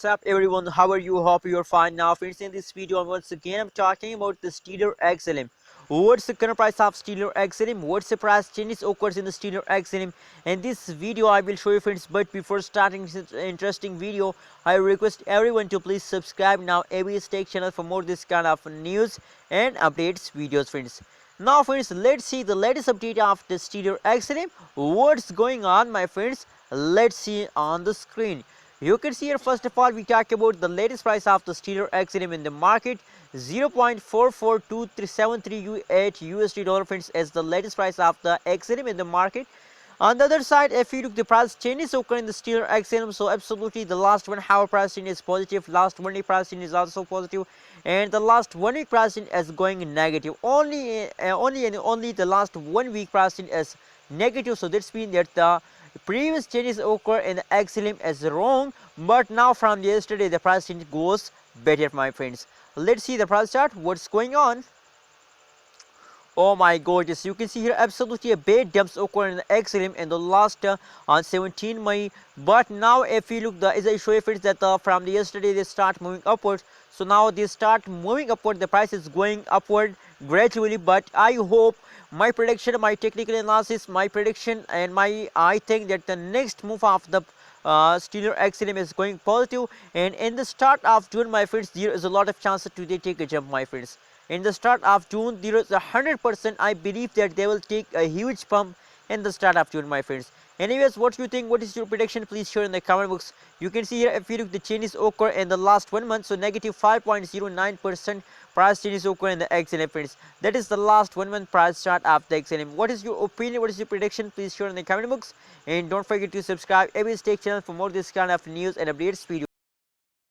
What's up everyone, how are you? Hope you're fine. Now friends, in this video once again I'm talking about the Stellar XLM. What's the current price of Stellar XLM? What's the price changes occurs in the Stellar XLM? And this video I will show you friends, but before starting this interesting video, I request everyone to please subscribe now ABS Tech channel for more this kind of news and updates videos friends. Now friends, let's see the latest update of the Stellar XLM. What's going on my friends? Let's see on the screen. You can see here, first of all, we talk about the latest price of the Stellar XLM in the market, 0.442373 USD dollar friends, as the latest price of the XLM in the market. On the other side, if you look, the price changes occur in the Stellar XLM, so absolutely the last 1 hour price change is positive, last 1 day price change is also positive, and the last 1 week price change is going negative. Only the last 1 week price change is negative, so that's mean that the previous changes occur in the XLM is wrong, but now from yesterday the price change goes better my friends. Let's see the price chart, what's going on. Oh my god, yes, you can see here absolutely a big dumps occur in the XLM in the last on 17 May, but now if you look, as I show you friends, that from the yesterday they start moving upwards, so now they start moving upward, the price is going upward gradually, but I hope, my prediction, my technical analysis, my prediction, and I think that the next move of the Stellar XLM is going positive, and in the start of June my friends, there is a lot of chances to they take a jump my friends. In the start of June, there is 100% I believe that they will take a huge pump in the start of June my friends. Anyways, what do you think? What is your prediction? Please share in the comment box. You can see here, if you look, the changes occur in the last 1 month, so negative 5.09% price changes occur in the XLM friends. That is the last 1 month price chart of the XLM. What is your opinion? What is your prediction? Please share in the comment box, and don't forget to subscribe ABS Tech channel for more this kind of news and updates video.